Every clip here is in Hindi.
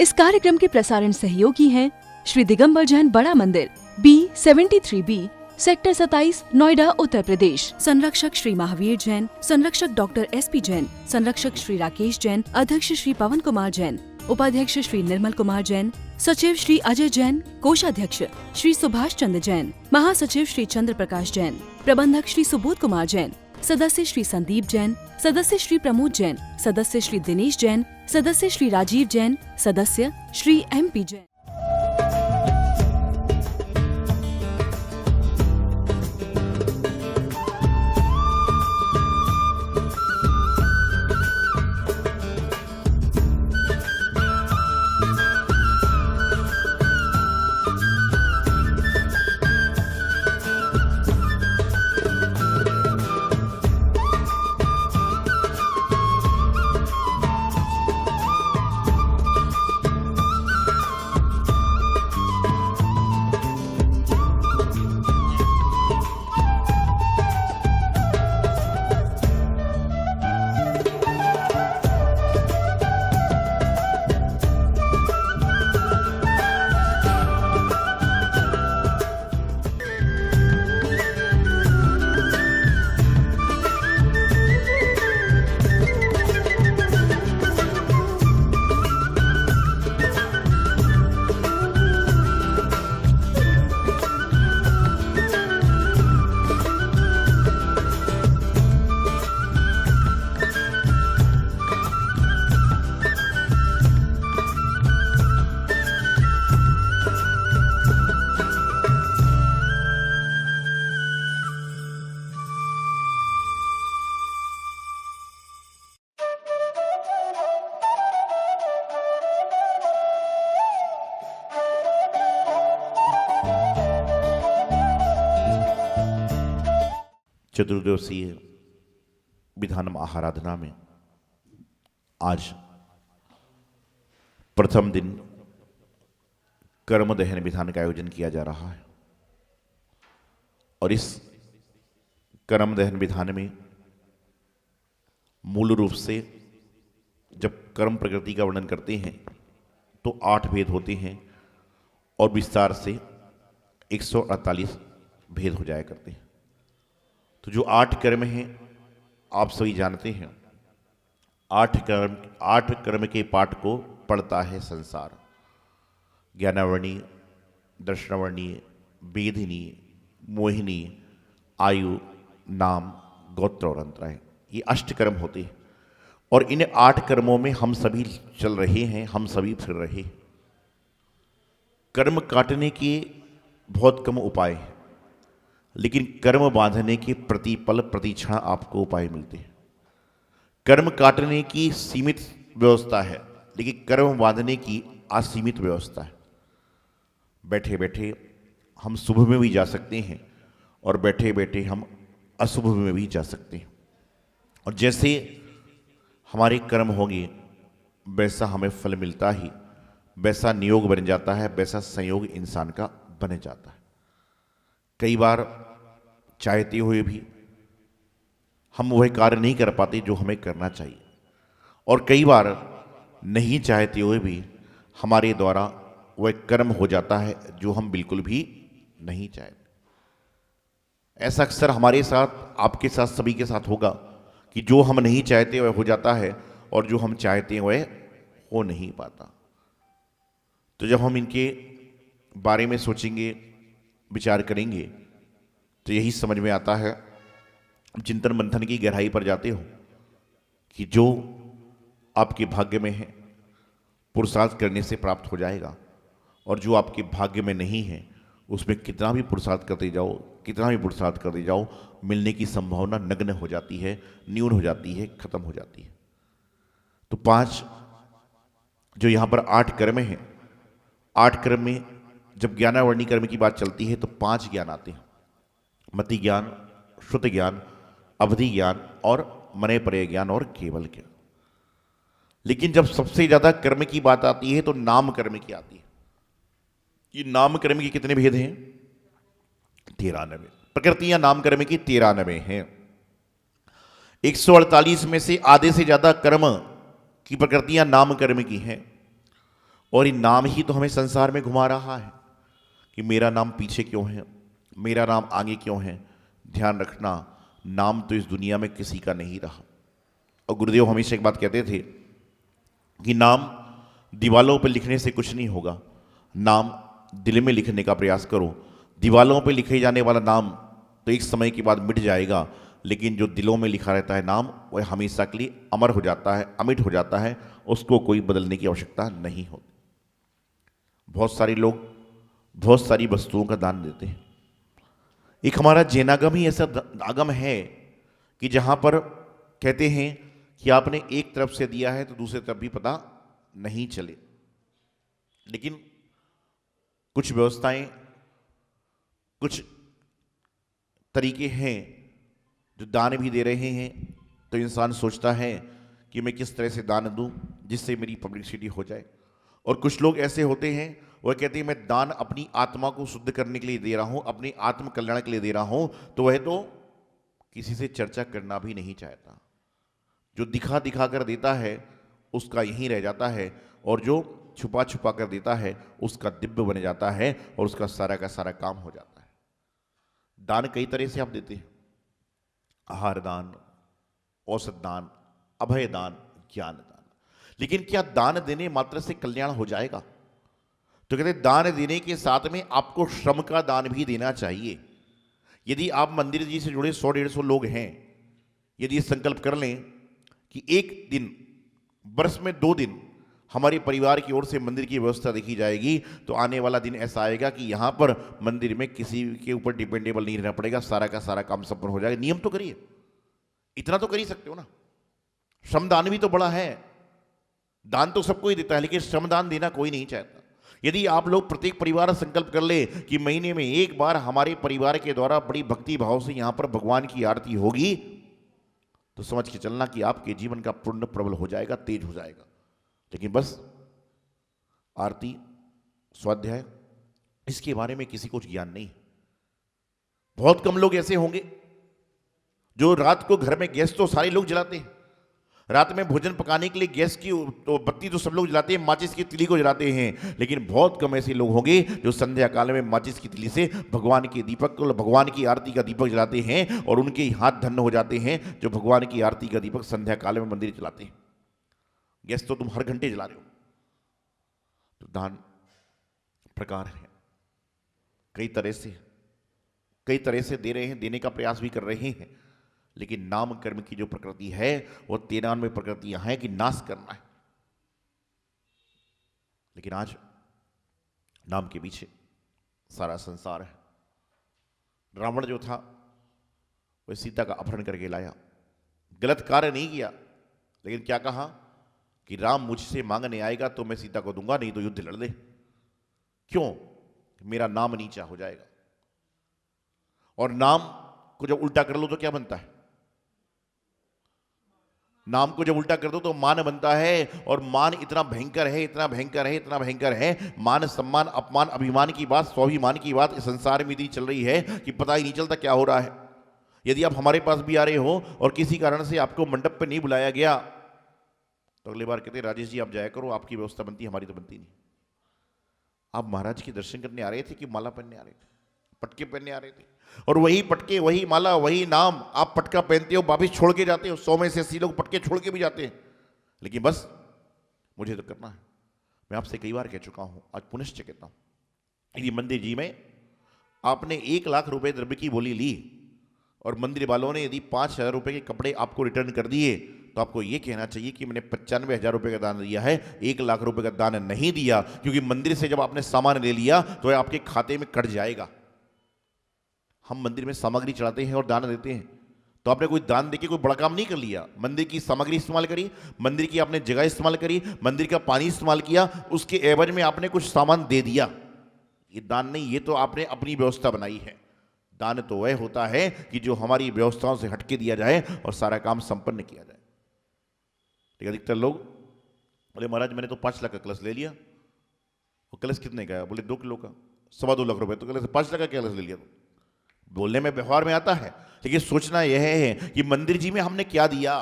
इस कार्यक्रम के प्रसारण सहयोगी हैं श्री दिगंबर जैन बड़ा मंदिर, B73B, सेक्टर 27, नोएडा, उत्तर प्रदेश। संरक्षक श्री महावीर जैन, संरक्षक डॉक्टर SP जैन, संरक्षक श्री राकेश जैन, अध्यक्ष श्री पवन कुमार जैन, उपाध्यक्ष श्री निर्मल कुमार जैन, सचिव श्री अजय जैन, कोषाध्यक्ष श्री सुभाष चंद्र जैन, महासचिव श्री चंद्र प्रकाश जैन, प्रबंधक श्री सुबोध कुमार जैन, सदस्य श्री संदीप जैन, सदस्य श्री प्रमोद जैन, सदस्य श्री दिनेश जैन, सदस्य श्री राजीव जैन, सदस्य श्री MP जैन। चतुर्दिवसीय विधान महाआराधना में आज प्रथम दिन कर्म दहन विधान का आयोजन किया जा रहा है और इस कर्म दहन विधान में मूल रूप से जब कर्म प्रकृति का वर्णन करते हैं तो 8 भेद होते हैं और विस्तार से 148 भेद हो जाया करते हैं। तो जो 8 कर्म हैं आप सभी जानते हैं। 8 कर्म के पाठ को पढ़ता है संसार। ज्ञानावर्णीय, दर्शनावर्णीय, वेदिनीय, मोहिनीय, आयु, नाम, गोत्र और अंतराय, ये 8 कर्म होते हैं और इन 8 कर्मों में हम सभी चल रहे हैं, हम सभी फिर रहे हैं। कर्म काटने के बहुत कम उपाय हैं, लेकिन कर्म बांधने के प्रतिपल प्रतिक्षण आपको उपाय मिलते हैं। कर्म काटने की सीमित व्यवस्था है, लेकिन कर्म बांधने की असीमित व्यवस्था है। बैठे बैठे हम शुभ में भी जा सकते हैं और बैठे बैठे हम अशुभ में भी जा सकते हैं। और जैसे हमारे कर्म होंगे वैसा हमें फल मिलता ही, वैसा नियोग बन जाता है, वैसा संयोग इंसान का बन जाता है। कई बार चाहते हुए भी हम वह कार्य नहीं कर पाते जो हमें करना चाहिए और कई बार नहीं चाहते हुए भी हमारे द्वारा वह कर्म हो जाता है जो हम बिल्कुल भी नहीं चाहते। ऐसा अक्सर हमारे साथ, आपके साथ, सभी के साथ होगा कि जो हम नहीं चाहते वह हो जाता है और जो हम चाहते हैं वह हो नहीं पाता। तो जब हम इनके बारे में सोचेंगे, विचार करेंगे तो यही समझ में आता है, चिंतन मंथन की गहराई पर जाते हो कि जो आपके भाग्य में है पुरुषार्थ करने से प्राप्त हो जाएगा और जो आपके भाग्य में नहीं है उसमें कितना भी पुरुषार्थ करते जाओ, कितना भी पुरुषार्थ करते जाओ, मिलने की संभावना नग्न हो जाती है, न्यून हो जाती है, खत्म हो जाती है। तो 5 जो यहाँ पर 8 कर्म हैं, 8 कर्म में जब ज्ञानावर्णी कर्म की बात चलती है तो 5 ज्ञान आते हैं। मति ज्ञान, श्रुत ज्ञान, अवधि ज्ञान और मने परे ज्ञान और केवल ज्ञान। लेकिन जब सबसे ज्यादा कर्म की बात आती है तो नाम कर्म की आती है। ये नाम कर्म के कितने भेद हैं? 93 प्रकृतियां नाम कर्म की 93 हैं। 148 में से आधे से ज्यादा कर्म की प्रकृतियां नाम कर्म की हैं और ये नाम ही तो हमें संसार में घुमा रहा है कि मेरा नाम पीछे क्यों है, मेरा नाम आगे क्यों है। ध्यान रखना, नाम तो इस दुनिया में किसी का नहीं रहा। और गुरुदेव हमेशा एक बात कहते थे कि नाम दीवालों पर लिखने से कुछ नहीं होगा, नाम दिल में लिखने का प्रयास करो। दीवालों पर लिखे जाने वाला नाम तो एक समय के बाद मिट जाएगा, लेकिन जो दिलों में लिखा रहता है नाम, वह हमेशा के लिए अमर हो जाता है, अमिट हो जाता है, उसको कोई बदलने की आवश्यकता नहीं होती। बहुत सारे लोग बहुत सारी वस्तुओं का दान देते हैं। एक हमारा जैनागम ही ऐसा आगम है कि जहां पर कहते हैं कि आपने एक तरफ से दिया है तो दूसरी तरफ भी पता नहीं चले। लेकिन कुछ व्यवस्थाएं, कुछ तरीके हैं जो दान भी दे रहे हैं, तो इंसान सोचता है कि मैं किस तरह से दान दूं जिससे मेरी पब्लिसिटी हो जाए। और कुछ लोग ऐसे होते हैं, वह कहते हैं मैं दान अपनी आत्मा को शुद्ध करने के लिए दे रहा हूं, अपनी आत्म कल्याण के लिए दे रहा हूं, तो वह तो किसी से चर्चा करना भी नहीं चाहता। जो दिखा दिखा कर देता है उसका यहीं रह जाता है, और जो छुपा छुपा कर देता है उसका दिव्य बन जाता है और उसका सारा का सारा काम हो जाता है। दान कई तरह से आप देते हैं, आहार दान, औषध दान, अभय दान, ज्ञान दान। लेकिन क्या दान देने मात्र से कल्याण हो जाएगा? तो कहते दान देने के साथ में आपको श्रम का दान भी देना चाहिए। यदि आप मंदिर जी से जुड़े 100-150 लोग हैं, यदि संकल्प कर लें कि एक दिन, वर्ष में 2 दिन हमारे परिवार की ओर से मंदिर की व्यवस्था देखी जाएगी, तो आने वाला दिन ऐसा आएगा कि यहां पर मंदिर में किसी के ऊपर डिपेंडेबल नहीं रहना पड़ेगा, सारा का सारा काम संपन्न हो जाएगा। नियम तो करिए, इतना तो कर ही सकते हो ना। श्रमदान भी तो बड़ा है, दान तो सबको ही देता है, लेकिन श्रमदान देना कोई नहीं चाहता। यदि आप लोग प्रत्येक परिवार संकल्प कर ले कि महीने में एक बार हमारे परिवार के द्वारा बड़ी भक्ति भाव से यहां पर भगवान की आरती होगी, तो समझ के चलना कि आपके जीवन का पुण्य प्रबल हो जाएगा, तेज हो जाएगा। लेकिन बस आरती, स्वाध्याय, इसके बारे में किसी को ज्ञान नहीं। बहुत कम लोग ऐसे होंगे जो रात को घर में गैस तो सारे लोग जलाते हैं, रात में भोजन पकाने के लिए गैस की तो बत्ती तो सब लोग जलाते हैं, माचिस की तिली को जलाते हैं। लेकिन बहुत कम ऐसे लोग होंगे जो संध्या काल में माचिस की तिली से भगवान के दीपक को, भगवान की आरती का दीपक जलाते हैं, और उनके हाथ धन्य हो जाते हैं जो भगवान की आरती का दीपक संध्या काल में मंदिर जलाते हैं। गैस तो तुम हर घंटे जला रहे हो। तो दान प्रकार है, कई तरह से दे रहे हैं, देने का प्रयास भी कर रहे हैं। लेकिन नाम कर्म की जो प्रकृति है वो 93 प्रकृतियां हैं कि नाश करना है। लेकिन आज नाम के पीछे सारा संसार है। रावण जो था वह सीता का अपहरण करके लाया, गलत कार्य नहीं किया, लेकिन क्या कहा कि राम मुझसे मांगने आएगा तो मैं सीता को दूंगा, नहीं तो युद्ध लड़ ले। क्यों? मेरा नाम नीचा हो जाएगा। और नाम को जब उल्टा कर लो तो क्या बनता है? नाम को जब उल्टा कर दो तो मान बनता है, और मान इतना भयंकर है, इतना भयंकर है, इतना भयंकर है। मान, सम्मान, अपमान, अभिमान की बात, स्वाभिमान की बात इस संसार में इतनी चल रही है कि पता ही नहीं चलता क्या हो रहा है। यदि आप हमारे पास भी आ रहे हो और किसी कारण से आपको मंडप पे नहीं बुलाया गया, तो अगली बार कहते राजेश जी आप जाया करो, आपकी व्यवस्था बनती, हमारी तो बनती नहीं। आप महाराज के दर्शन करने आ रहे थे कि माला पहनने आ रहे थे, पटके पहनने आ रहे थे? और वही पटके, वही माला, वही नाम, आप पटका पहनते हो, वापिस छोड़ के जाते हो। 100 में से 80 लोग पटके छोड़ के भी जाते हैं। लेकिन बस मुझे तो करना है। मैं आपसे कई बार कह चुका हूं, आज पुनश्च कहता हूं, यदि मंदिर जी में आपने 1 लाख रुपए द्रव्य की बोली ली और मंदिर वालों ने यदि 5,000 रुपए के कपड़े आपको रिटर्न कर दिए, तो आपको यह कहना चाहिए कि मैंने 95,000 रुपए का दान दिया है, 1 लाख रुपए का दान नहीं दिया। क्योंकि मंदिर से जब आपने सामान ले लिया तो यह आपके खाते में कट जाएगा। हम मंदिर में सामग्री चढ़ाते हैं और दान देते हैं, तो आपने कोई दान देके कोई बड़ा काम नहीं कर लिया। मंदिर की सामग्री इस्तेमाल करी, मंदिर की आपने जगह इस्तेमाल करी, मंदिर का पानी इस्तेमाल किया, उसके एवज में आपने कुछ सामान दे दिया। ये दान नहीं, ये तो आपने अपनी व्यवस्था बनाई है। दान तो वह होता है कि जो हमारी व्यवस्थाओं से हटके दिया जाए और सारा काम संपन्न किया जाए। ठीक है, अधिकतर लोग बोले महाराज मैंने तो 5 लाख का कलश ले लिया। वो कलश कितने का है? बोले 2 किलो का, 2.25 लाख रुपए। तो कलश 5 लाख का कलश ले लिया। बोलने में, व्यवहार में आता है, लेकिन सोचना यह है कि मंदिर जी में हमने क्या दिया।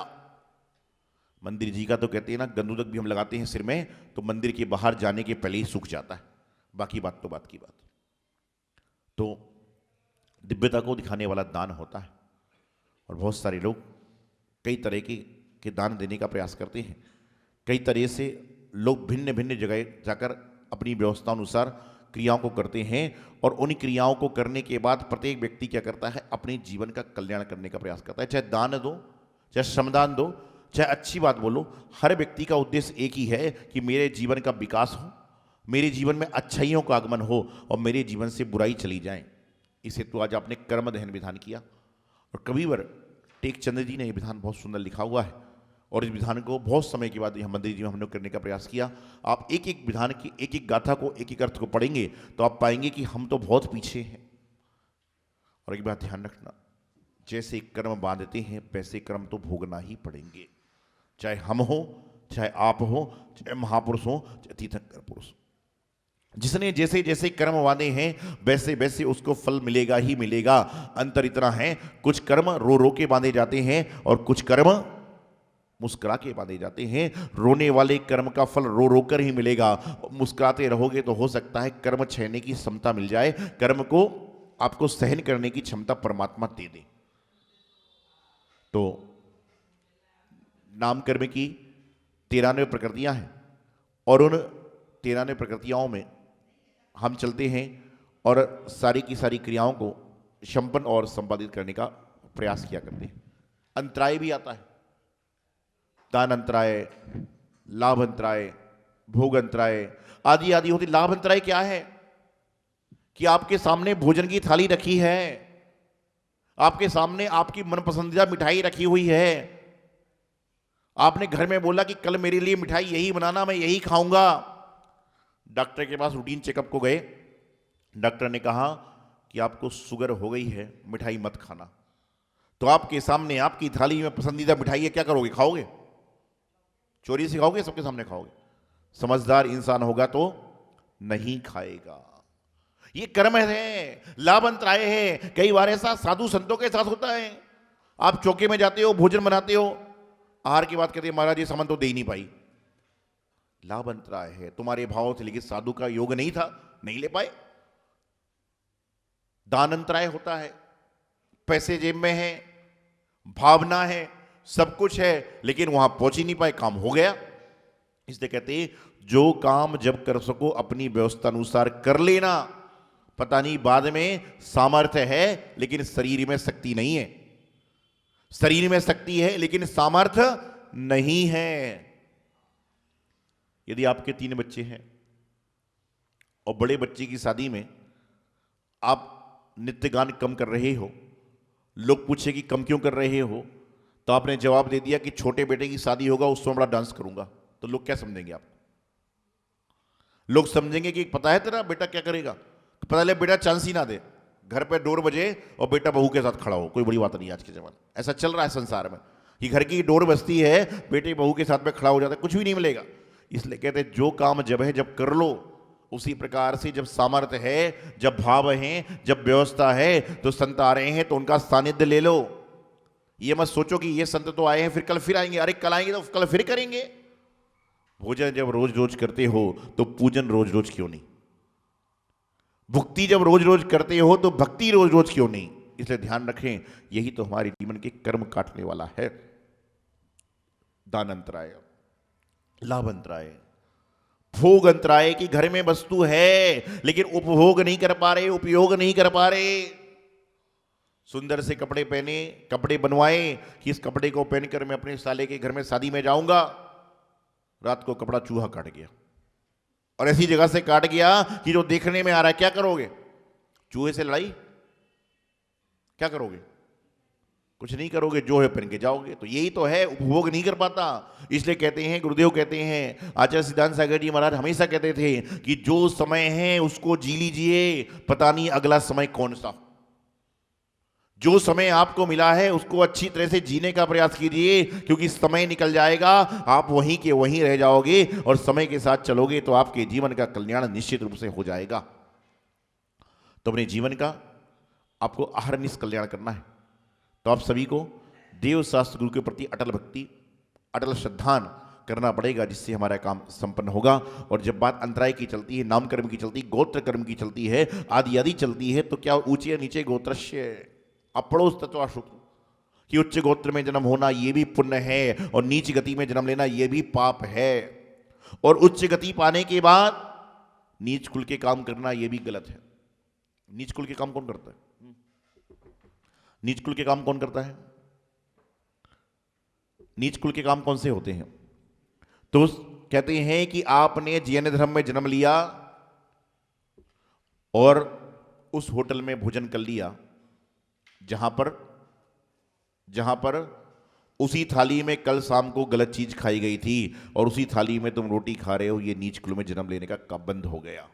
मंदिर जी का तो कहते हैं ना, गंदुदक भी हम लगाते हैं सिर में तो मंदिर के बाहर जाने के पहले ही सूख जाता है, बाकी बात तो बात की बात। तो दिव्यता को दिखाने वाला दान होता है, और बहुत सारे लोग कई तरह के दान देने का प्रयास करते हैं। कई तरह से लोग भिन्न भिन्न जगह जाकर अपनी व्यवस्था अनुसार क्रियाओं को करते हैं, और उन क्रियाओं को करने के बाद प्रत्येक व्यक्ति क्या करता है, अपने जीवन का कल्याण करने का प्रयास करता है। चाहे दान दो, चाहे श्रमदान दो, चाहे अच्छी बात बोलो, हर व्यक्ति का उद्देश्य एक ही है कि मेरे जीवन का विकास हो, मेरे जीवन में अच्छाइयों का आगमन हो और मेरे जीवन से बुराई चली जाए। इस हेतु आज आपने कर्म दहन विधान किया, और कविवर टेकचंद जी ने यह विधान बहुत सुंदर लिखा हुआ है, और इस विधान को बहुत समय के बाद यहाँ मंदिर जी में हमने करने का प्रयास किया। आप एक एक विधान की एक एक गाथा को, एक एक अर्थ को पढ़ेंगे तो आप पाएंगे कि हम तो बहुत पीछे हैं। और एक बात ध्यान रखना, जैसे कर्म बांधते हैं वैसे कर्म तो भोगना ही पड़ेंगे, चाहे हम हो, चाहे आप हो, चाहे महापुरुष हो, चाहे तीर्थंकर पुरुष। जिसने जैसे जैसे कर्म बांधे हैं वैसे वैसे उसको फल मिलेगा ही मिलेगा। अंतर इतना है, कुछ कर्म रो रो के बांधे जाते हैं और कुछ कर्म मुस्कुरा के बांधे जाते हैं। रोने वाले कर्म का फल रो रो कर ही मिलेगा, मुस्कुराते रहोगे तो हो सकता है कर्म सहने की क्षमता मिल जाए, कर्म को आपको सहन करने की क्षमता परमात्मा दे दे। तो नाम कर्म की 93 प्रकृतियां हैं, और उन 93 प्रकृतियों में हम चलते हैं और सारी की सारी क्रियाओं को संपन्न और संपादित करने का प्रयास किया करते हैं। अंतराय भी आता है, दान अंतराय, लाभ अंतराय, भोग अंतराय आदि आदि होती। लाभ अंतराय क्या है कि आपके सामने भोजन की थाली रखी है, आपके सामने आपकी मनपसंदीदा मिठाई रखी हुई है, आपने घर में बोला कि कल मेरे लिए मिठाई यही बनाना, मैं यही खाऊंगा। डॉक्टर के पास रूटीन चेकअप को गए, डॉक्टर ने कहा कि आपको शुगर हो गई है, मिठाई मत खाना। तो आपके सामने आपकी थाली में पसंदीदा मिठाई है, क्या करोगे? खाओगे? चोरी से खाओगे? सबके सामने खाओगे? समझदार इंसान होगा तो नहीं खाएगा। ये कर्म है, लाभ अंतराय है। कई बार ऐसा साधु संतों के साथ होता है, आप चौके में जाते हो, भोजन बनाते हो, आहार की बात करते हैं, महाराज ये सामान तो दे ही नहीं पाई। लाभ अंतराय है, तुम्हारे भाव से, लेकिन साधु का योग नहीं था, नहीं ले पाए। दान अंतराय होता है, पैसे जेब में है, भावना है, सब कुछ है, लेकिन वहां पहुंच ही नहीं पाए, काम हो गया। इसलिए कहते हैं जो काम जब कर सको अपनी व्यवस्था अनुसार कर लेना। पता नहीं बाद में सामर्थ्य है लेकिन शरीर में शक्ति नहीं है, शरीर में शक्ति है लेकिन सामर्थ्य नहीं है। यदि आपके 3 बच्चे हैं और बड़े बच्चे की शादी में आप नित्य गान कम कर रहे हो, लोग पूछे कि कम क्यों कर रहे हो, तो आपने जवाब दे दिया कि छोटे बेटे की शादी होगा उसमें बड़ा डांस करूंगा, तो लोग क्या समझेंगे आपको? लोग समझेंगे कि पता है तेरा बेटा क्या करेगा, तो पता चले बेटा चांस ही ना दे, घर पे डोर बजे और बेटा बहू के साथ खड़ा हो, कोई बड़ी बात नहीं। आज के जमाने ऐसा चल रहा है संसार में कि घर की डोर बजती है, बेटे बहू के साथ में खड़ा हो जाता है, कुछ भी नहीं मिलेगा। इसलिए कहते हैं जो काम जब है जब कर लो। उसी प्रकार से जब सामर्थ्य है, जब भाव है, जब व्यवस्था है, तो संत आ रहे हैं तो उनका सानिध्य ले लो। ये मत सोचो कि ये संत तो आए हैं फिर कल फिर आएंगे, अरे कल आएंगे तो कल फिर करेंगे। भोजन जब रोज रोज करते हो तो पूजन रोज रोज क्यों नहीं? भक्ति जब रोज रोज करते हो तो भक्ति रोज रोज क्यों नहीं? इसलिए ध्यान रखें, यही तो हमारे जीवन के कर्म काटने वाला है। दान अंतराय, लाभ अंतराय, भोग अंतराय की घर में वस्तु है लेकिन उपभोग नहीं कर पा रहे, उपयोग नहीं कर पा रहे। सुंदर से कपड़े पहने, कपड़े बनवाए कि इस कपड़े को पहनकर मैं अपने साले के घर में शादी में जाऊंगा, रात को कपड़ा चूहा काट गया और ऐसी जगह से काट गया कि जो देखने में आ रहा है, क्या करोगे? चूहे से लड़ाई? क्या करोगे? कुछ नहीं करोगे, जो है पहन के जाओगे। तो यही तो है, उपभोग नहीं कर पाता। इसलिए कहते हैं, गुरुदेव कहते हैं, आचार्य सिद्धांत सागर जी महाराज हमेशा कहते थे कि जो समय है उसको जी लीजिए, पता नहीं अगला समय कौन सा। जो समय आपको मिला है उसको अच्छी तरह से जीने का प्रयास कीजिए, क्योंकि समय निकल जाएगा, आप वहीं के वहीं रह जाओगे, और समय के साथ चलोगे तो आपके जीवन का कल्याण निश्चित रूप से हो जाएगा। तो अपने जीवन का आपको अहरनिश कल्याण करना है, तो आप सभी को देव शास्त्र गुरु के प्रति अटल भक्ति अटल श्रद्धान करना पड़ेगा, जिससे हमारा काम संपन्न होगा। और जब बात अंतराय की चलती है, नाम कर्म की चलती है, गोत्र कर्म की चलती है, आदि आदि चलती है, तो क्या ऊंचे या नीचे गोत्रस्य अपड़ोस तत्वाशुक कि उच्च गोत्र में जन्म होना ये भी पुण्य है और नीच गति में जन्म लेना ये भी पाप है, और उच्च गति पाने के बाद नीच कुल के काम करना ये भी गलत है। नीच कुल के काम कौन करता है? नीच कुल के काम कौन करता है? नीच कुल के काम कौन से होते हैं? तो कहते हैं कि आपने जैन धर्म में जन्म लिया और उस होटल में भोजन कर लिया जहां पर उसी थाली में कल शाम को गलत चीज खाई गई थी और उसी थाली में तुम रोटी खा रहे हो, ये नीच कुल में जन्म लेने का बंद हो गया।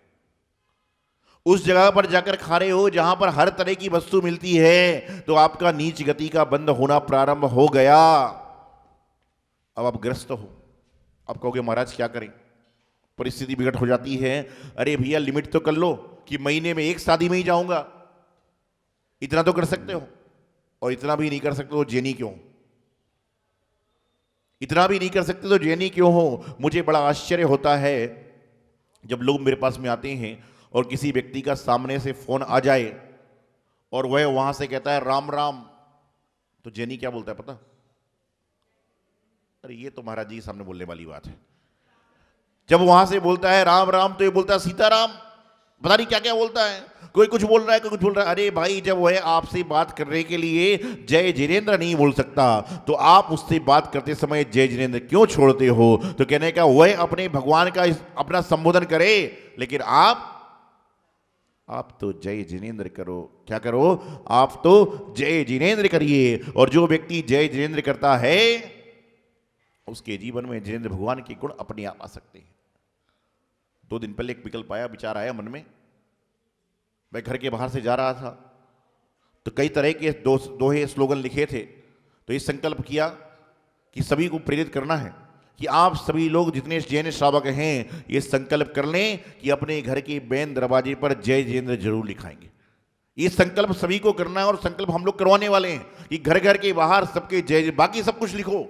उस जगह पर जाकर खा रहे हो जहां पर हर तरह की वस्तु मिलती है, तो आपका नीच गति का बंद होना प्रारंभ हो गया। अब आप ग्रस्त हो। अब कहोगे महाराज क्या करें, परिस्थिति बिगड़ हो जाती है। अरे भैया लिमिट तो कर लो कि महीने में एक शादी में ही जाऊंगा, इतना तो कर सकते हो। और इतना भी नहीं कर सकते तो जैनी क्यों? इतना भी नहीं कर सकते तो जैनी क्यों हो? मुझे बड़ा आश्चर्य होता है जब लोग मेरे पास में आते हैं और किसी व्यक्ति का सामने से फोन आ जाए और वह वहां से कहता है राम राम, तो जैनी क्या बोलता है पता? अरे ये तो महाराज जी के सामने बोलने वाली बात है। जब वहां से बोलता है राम राम तो ये बोलता है सीताराम, पता नहीं क्या क्या बोलता है। कोई कुछ बोल रहा है, कोई कुछ बोल रहा है। अरे भाई, जब वह आपसे बात करने के लिए जय जिनेंद्र नहीं बोल सकता तो आप उससे बात करते समय जय जिनेंद्र क्यों छोड़ते हो? तो कहने का वह अपने भगवान का अपना संबोधन करे, लेकिन आप तो जय जिनेंद्र करो। क्या करो? आप तो जय जिनेंद्र करिए। और जो व्यक्ति जय जिनेंद्र करता है उसके जीवन में जिनेंद्र भगवान के गुण अपने आप आ सकते हैं। 2 दिन पहले एक विकल्प आया, विचार आया मन में। मैं घर के बाहर से जा रहा था तो कई तरह के दोहे स्लोगन लिखे थे, तो ये संकल्प किया कि सभी को प्रेरित करना है कि आप सभी लोग जितने जैन श्रावक हैं ये संकल्प कर लें कि अपने घर के बैन दरवाजे पर जय जिनेंद्र जरूर लिखाएंगे। ये संकल्प सभी को करना है और संकल्प हम लोग करवाने वाले हैं कि घर घर के बाहर सबके जय, बाकी सब कुछ लिखो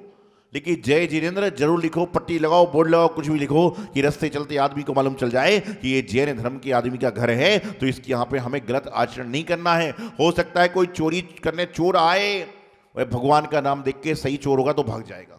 लेकिन जय जिनेंद्र जरूर लिखो। पट्टी लगाओ, बोर्ड लगाओ, कुछ भी लिखो कि रास्ते चलते आदमी को मालूम चल जाए कि ये जैन धर्म के आदमी का घर है, तो इसके यहाँ पे हमें गलत आचरण नहीं करना है। हो सकता है कोई चोरी करने चोर आए, वह भगवान का नाम देख के सही चोर होगा तो भाग जाएगा।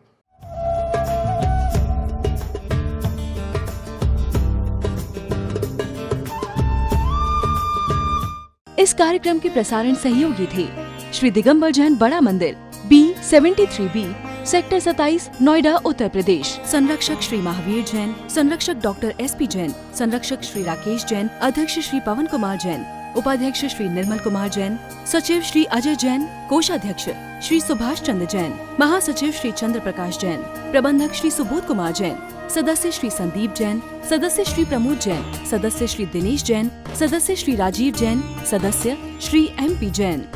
इस कार्यक्रम के प्रसारण सहयोगी थे श्री दिगंबर जैन बड़ा मंदिर, B73B, सेक्टर 27, नोएडा, उत्तर प्रदेश। संरक्षक श्री महावीर जैन, संरक्षक डॉक्टर SP जैन, संरक्षक श्री राकेश जैन, अध्यक्ष श्री पवन कुमार जैन, उपाध्यक्ष श्री निर्मल कुमार जैन, सचिव श्री अजय जैन, कोषाध्यक्ष श्री सुभाष चंद्र जैन, महासचिव श्री चंद्र प्रकाश जैन, प्रबंधक श्री सुबोध कुमार जैन, सदस्य श्री संदीप जैन, सदस्य श्री प्रमोद जैन, सदस्य श्री दिनेश जैन, सदस्य श्री राजीव जैन, सदस्य श्री MP जैन।